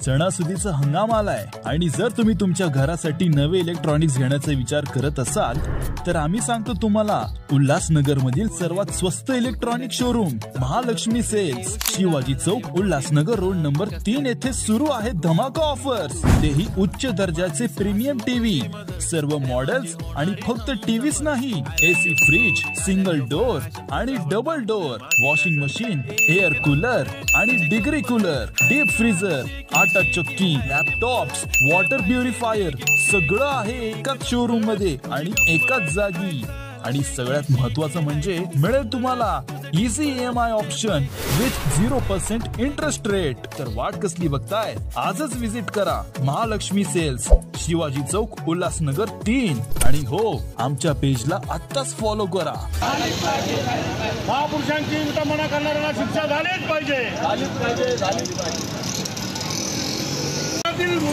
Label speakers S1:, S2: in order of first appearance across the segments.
S1: सणासुदीचा हंगाम आलाय आणि जर तुम्ही तुमच्या घरासाठी नवे इलेक्ट्रॉनिक्स घेण्याचा विचार करत असाल तर आम्ही सांगतो तुम्हाला उल्हासनगर मधील सर्वात स्वस्त electronic showroom Mahalakshmi sales, Shivaji Chowk, Ulhasnagar road number 3 येथे सुरू आहे धमाका ऑफर्स। तेही उच्च दर्जाचे प्रीमियम टीव्ही, सर्व मॉडेल्स आणि फक्त टीव्हीच नाही, एसी, फ्रीज, सिंगल डोर आणि double door, washing machine, air cooler आणि डिग्री कूलर, डीप फ्रीजर, आटा चक्की, लॅपटॉप्स, वॉटर प्युरिफायर सगळं आहे एकाच शोरूम मध्ये आणि एकाच जागी। आणि सगळ्यात महत्त्वाचं म्हणजे मिळेल तुम्हाला easy EMI option with 0% interest rate. तर वाट कसली बघताय, आजच विजिट करा महालक्ष्मी सेल्स, शिवाजी चौक, उल्हासनगर 3 आणि हो आमच्या पेजला आत्ताच फॉलो करा।
S2: महापुरुषांची विटंबना करणाऱ्यांना शिक्षा झालीच पाहिजे।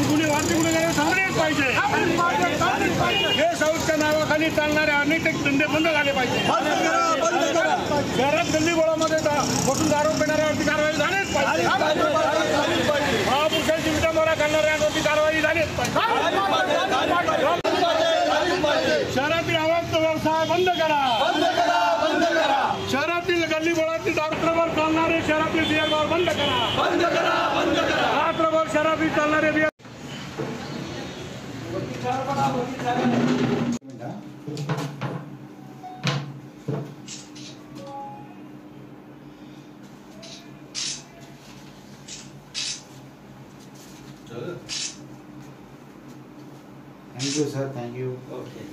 S2: गुन्हेगार थांबलेच पाहिजे। हे साऊथच्या नावाखाली चालणारे अनेक धंदे बंद झाले पाहिजे। शहरात गल्लीबोळामध्ये बसून दारू पिणाऱ्यावरती कारवाई झालीच पाहिजे। महापुरुषांची विटंबना करणाऱ्यांवरती कारवाई झालीच पाहिजे। शहरातील अवैध व्यवसाय बंद करा। शहरातील गल्लीबोळातील रात्रभर चालणारे शहरातील बिअर बार बंद करा। रात्रभर शहरातील चालणारे beer
S3: Thank you, sir. Thank you. Okay.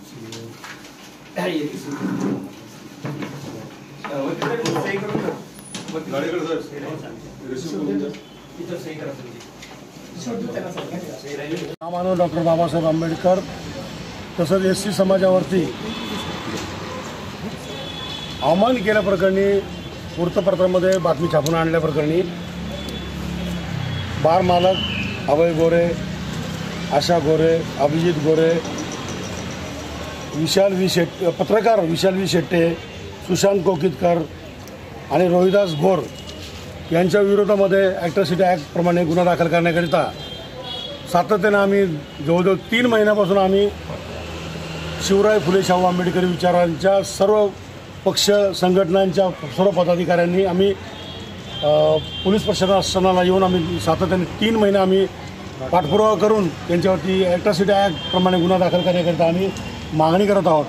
S2: मानव डॉक्टर बाबासाहेब आंबेडकर तसंच SC समाजावरती अवमान केल्याप्रकरणी वृत्तपत्रामध्ये बातमी छापून आणल्याप्रकरणी बार मालक अभय गोरे, आशा गोरे, अभिजित गोरे, पत्रकार विशाल वी शेट्टे, सुशांत कोकितकर आणि रोहिदास घोर यांच्या विरोधामध्ये ॲट्रॉसिटी ॲक्टप्रमाणे गुन्हा दाखल करण्याकरिता सातत्यानं आम्ही जवळजवळ 3 महिन्यापासून आम्ही शिवराय फुले शाहू आंबेडकरी विचारांच्या सर्व पक्ष संघटनांच्या सर्व पदाधिकाऱ्यांनी आम्ही पोलीस प्रशासनाला येऊन आम्ही सातत्याने 3 महिने आम्ही पाठपुरावा करून त्यांच्यावरती ॲट्रॉसिटी ॲक्टप्रमाणे गुन्हा दाखल करण्याकरिता आम्ही मागणी करत आहोत।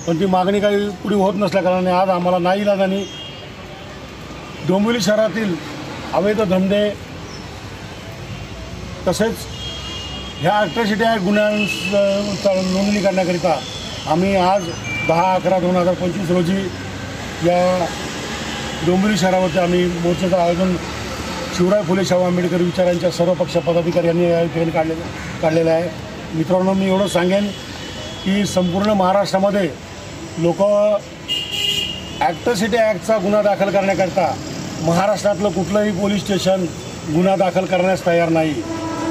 S2: पण ती मागणी काही पुढे होत नसल्याकारणाने आज आम्हाला नाईलाजाने डोंबिवली शहरातील अवैध धंदे तसेच ह्या ॲट्रॉसिटी ॲक्ट गुन्ह्यांचा नोंदणी करण्याकरिता आम्ही आज 10/11/2025 रोजी या डोंबिवली शहरावरती आम्ही मोर्चाचं आयोजन शिवराय फुले शाहू आंबेडकर विचारांच्या सर्व पक्ष पदाधिकारी यांनी या ठिकाणी काढलेलं आहे। मित्रांनो, मी एवढं सांगेन की संपूर्ण महाराष्ट्रामध्ये लोक ॲट्रॉसिटी ॲक्टचा गुन्हा दाखल करण्याकरता महाराष्ट्रातलं कुठलंही पोलीस स्टेशन गुन्हा दाखल करण्यास तयार नाही।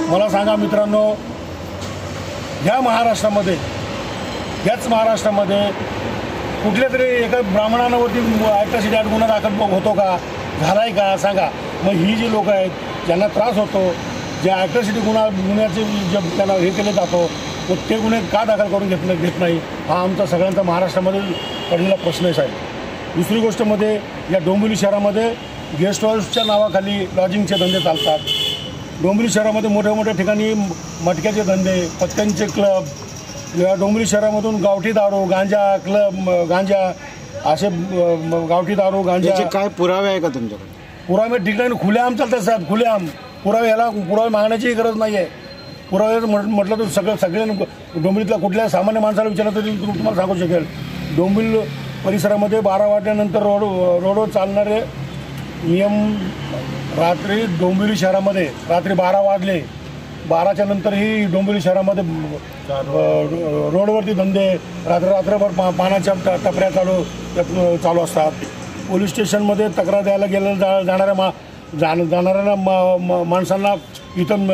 S2: मला सांगा मित्रांनो, याच महाराष्ट्रामध्ये कुठल्या तरी एका ब्राह्मणांवरती ॲट्रॉसिटी ॲक्ट गुन्हा दाखल होतो का, झाला आहे का सांगा। मग ही जी लोक आहेत ज्यांना त्रास होतो, ज्या ॲट्रॉसिटी गुन्ह्याचे जे त्यांना हे केलं जातो, मग ते गुन्हे का दाखल करून घेत नाही, हा आमचा सगळ्यांचा महाराष्ट्रामध्ये पडलेला प्रश्नच आहे। दुसरी गोष्टमध्ये या डोंबिवली शहरामध्ये गेस्ट हाऊसच्या नावाखाली लॉजिंगचे धंदे चालतात। डोंबिवली शहरामध्ये मोठ्या मोठ्या ठिकाणी मटक्याचे धंदे, पत्त्यांचे क्लब, या डोंबिवली शहरामधून गावठी दारू, गांजा असे गावठी दारू, गांजाचे काय पुरावे आहे का तुमच्याकडे? पुरावे ठिकाणी खुलेआम चालतात साहेब, खुलेआम पुरावे। ह्याला पुरावे मागण्याची गरज नाही आहे। पुरावे म्हटलं तर सगळे डोंबिवलीतल्या कुठल्या सामान्य माणसाला विचारलं तरी तुम्हाला सांगू शकेल। डोंबिवली परिसरामध्ये 12 वाजल्यानंतर रोडवर चालणारे नियम रात्री डोंबिवली शहरामध्ये रात्री 12 वाजले, 12च्या नंतरही डोंबिवली शहरामध्ये रोडवरती धंदे रात्रभर पाण्याच्या टपऱ्या चालू असतात। पोलीस स्टेशनमध्ये तक्रार द्यायला जाणाऱ्या माणसांना इथं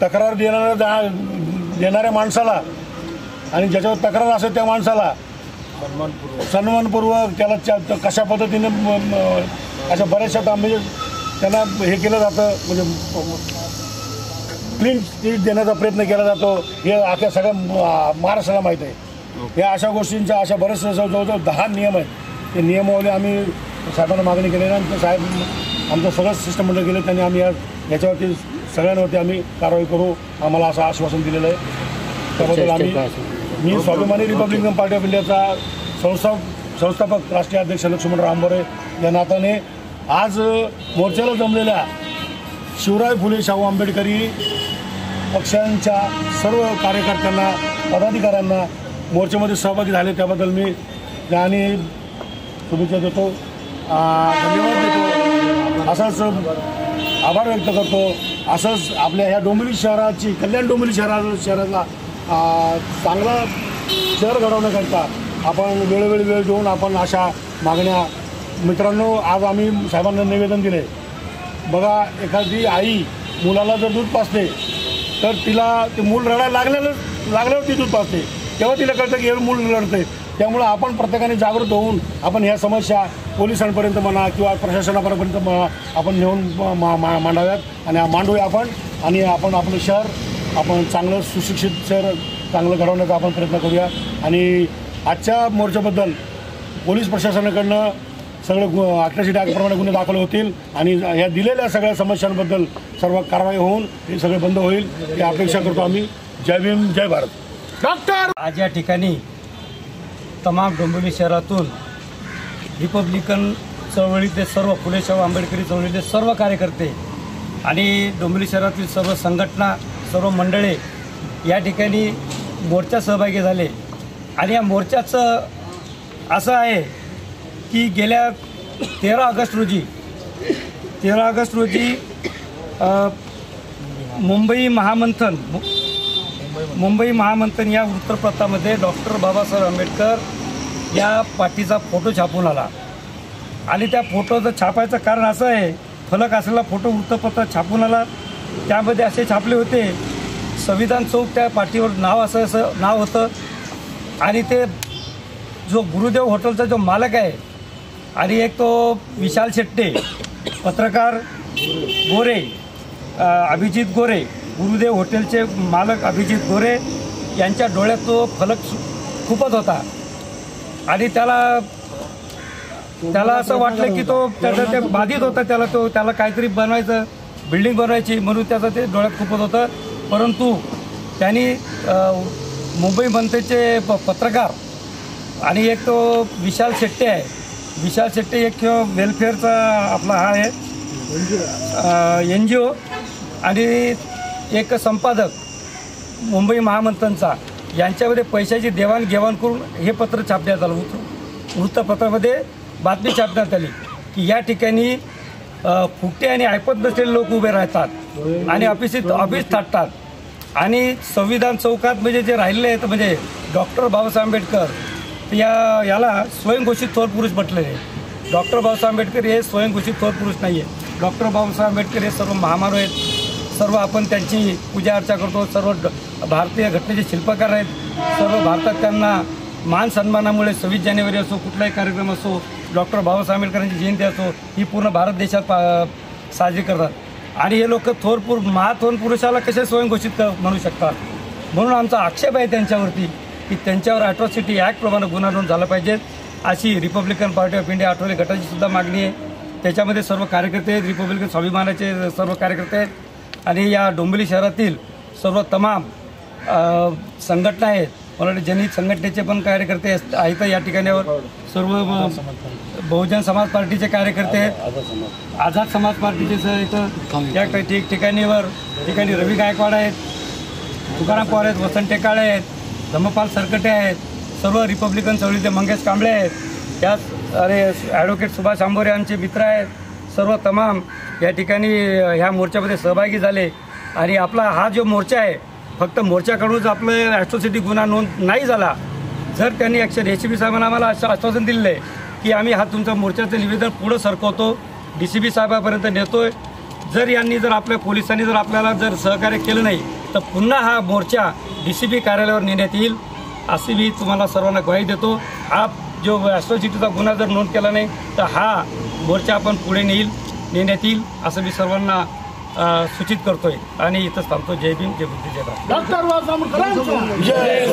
S2: तक्रार देणाऱ्या माणसाला आणि ज्याच्यावर तक्रार असेल त्या माणसाला सन्मानपूर्वक त्याला कशा पद्धतीने अशा बऱ्याचशा म्हणजे त्यांना हे केलं जातं, म्हणजे क्लीन चिट देण्याचा प्रयत्न केला जातो हे अख्या सगळ्या महाराष्ट्राला माहीत आहे। या अशा गोष्टींच्या अशा बरेचसे जवळजवळ 10 नियम आहेत। ते नियमावली आम्ही साहेबांना मागणी केल्यानंतर साहेब आमचं सगळं शिष्टमंडळ गेलं, त्यांनी आम्ही याच्यावरती सगळ्यांवरती आम्ही कारवाई करू आम्हाला असं आश्वासन दिलेलं आहे। त्याबद्दल मी स्वाभिमानी रिपब्लिकन पार्टी ऑफ इंडियाचा संस्थापक राष्ट्रीय अध्यक्ष लक्ष्मणराव आंबोरे या नात्याने आज मोर्चाला जमलेल्या शिवराय फुले शाहू आंबेडकरी पक्षांच्या सर्व कार्यकर्त्यांना पदाधिकाऱ्यांना मोर्चामध्ये सहभागी झाले त्याबद्दल मी आणि शुभेच्छा देतो, धन्यवाद देतो, असाच आभार व्यक्त करतो। असंच आपल्या ह्या डोंबिवली शहराची कल्याण डोंबिवली शहराला चांगला शहर घडवण्याकरता आपण वेळोवेळी वेळ देऊन आपण अशा मागण्या मित्रांनो आज आम्ही साहेबांना निवेदन दिले। बघा एखादी आई मुलाला जर दूध पाजते तर तिला ते मूल रडायला लागल्यावर ती दूध पाजते, तेव्हा तिला कळतं की हे मूल रडते। त्यामुळं आपण प्रत्येकाने जागृत होऊन आपण ह्या समस्या पोलिसांपर्यंत म्हणा किंवा प्रशासनापर्यंत म्हणा आपण नेऊन मांडाव्यात आणि मांडूया आपण आणि आपण आपलं शहर आपण चांगलं सुशिक्षित शहर चांगलं घडवण्याचा आपण प्रयत्न करूया। आणि आजच्या मोर्चाबद्दल पोलीस प्रशासनाकडनं सगळं अॅट्रॉसिटी ॲक्टप्रमाणे गुन्हे दाखल होतील आणि या दिलेल्या सगळ्या समस्यांबद्दल सर्व कारवाई होऊन हे सगळे बंद होईल ही अपेक्षा करतो आम्ही। जय भीम जय भारत। डॉक्टर
S4: आज या ठिकाणी तमाम डोंबिवली शहरातून रिपब्लिकन चळवळीतले सर्व फुले शाहू आंबेडकरी चळवळीतले सर्व कार्यकर्ते आणि डोंबिवली शहरातील सर्व संघटना सर्व मंडळे या ठिकाणी मोर्चात सहभागी झाले। आणि या मोर्चाचं असं आहे की गेल्या 13 ऑगस्ट रोजी मुंबई महामंथन या वृत्तपत्रामध्ये डॉक्टर बाबासाहेब आंबेडकर या पार्टीचा फोटो छापून आला आणि त्या फोटोचं छापायचं कारण असं आहे, फलक असलेला फोटो वृत्तपत्रात छापून आला, त्यामध्ये असे छापले होते संविधान चौक त्या पार्टीवर नाव असं नाव होतं आणि ते जो गुरुदेव हॉटेलचा जो मालक आहे आणि एक तो विशाल शेट्टे पत्रकार गोरे अभिजित गोरे गुरुदेव हॉटेलचे मालक अभिजित गोरे यांच्या डोळ्यात तो फलक खूपच होता आणि त्याला असं वाटलं की तो त्याचं ते बाधित होता, त्याला काहीतरी बनवायचं बिल्डिंग बनवायची म्हणून त्याचं ते डोळ्यात खूपच होतं। परंतु त्यांनी मुंबई मंथनचे पत्रकार आणि एक तो विशाल शेट्टे एक वेलफेअरचा आपला हा आहे NGO आणि एक संपादक मुंबई महामंथनचा यांच्यामध्ये पैशाची देवाणघेवाण करून हे पत्र छापण्यात आलं। वृत्तपत्रामध्ये बातमी छापण्यात आली की या ठिकाणी फुकटे आणि ऐपत नसलेले लोक उभे राहतात आणि ऑफिस थाटतात आणि संविधान चौकात म्हणजे जे राहिलेले आहेत म्हणजे डॉक्टर बाबासाहेब आंबेडकर याला स्वयंघोषित थोर पुरुष म्हटलेले आहे। डॉक्टर बाबासाहेब आंबेडकर हे स्वयंघोषित थोर पुरुष नाही आहे। डॉक्टर बाबासाहेब आंबेडकर हे सर्व महामानव आहेत, सर्व आपण त्यांची पूजा अर्चा करतो, सर्व भारतीय घटनेचे शिल्पकार आहेत, सर्व भारतात त्यांना मान सन्मानामुळे 26 जानेवारी असो कुठलाही कार्यक्रम असो डॉक्टर बाबासाहेब आंबेडकरांची जयंती असो ही पूर्ण भारत देशात साजरी करतात आणि हे लोक महाथोर पुरुषाला कसे स्वयंघोषित म्हणू शकतात। म्हणून आमचा आक्षेप आहे त्यांच्यावरती की त्यांच्यावर अॅट्रॉसिटी ॲक्टप्रमाणे गुन्हा नोंद झाला पाहिजे अशी Republican party of India Athawale गटाची सुद्धा मागणी आहे। त्याच्यामध्ये सर्व कार्यकर्ते आहेत, रिपब्लिकन स्वाभिमानाचे सर्व कार्यकर्ते आहेत आणि या डोंबिवली शहरातील सर्व तमाम संघटना आहेत, मला वाटतं जनहित संघटनेचे पण कार्यकर्ते आहेत या ठिकाणावर, सर्व बहुजन समाज पार्टीचे कार्यकर्ते आहेत, आझाद समाज पार्टीचे इथं या ठिकाणी रवी गायकवाड आहेत, तुकाराम पवार आहेत, वसंत टेकाळे आहेत, धम्मपाल सरकटे आहेत, सर्व रिपब्लिकन चळवळीचे मंगेश कांबळे आहेत, त्याच ॲडव्होकेट सुभाष आंबोरे यांचे मित्र आहेत, सर्व तमाम या ठिकाणी ह्या मोर्चामध्ये सहभागी झाले आणि आपला हा जो मोर्चा आहे फक्त मोर्चाकडूनच आपलं ॲट्रॉसिटी गुन्हा नोंद नाही झाला। जर त्यांनी ACP साहेबांना आम्हाला असं आश्वासन दिलेलं आहे की आम्ही हा तुमचा मोर्चाचं निवेदन पुढं सरकवतो, DCP साहेबापर्यंत नेतोय, जर आपल्या पोलिसांनी जर आपल्याला जर सहकार्य केलं नाही तर पुन्हा हा मोर्चा DCP कार्यालयावर नेण्यात येईल अशी मी तुम्हाला सर्वांना ग्वाही देतो। हा जो ॲट्रॉसिटीचा गुन्हा जर नोंद केला नाही तर हा मोर्चा आपण पुढे नेण्यात येईल असं मी सर्वांना सूचित करतोय आणि इथंच थांबतो. जय भीम, जय बुद्धी, जय भारत.
S2: डॉक्टर बाबासाहेब आंबेडकरांचा जय.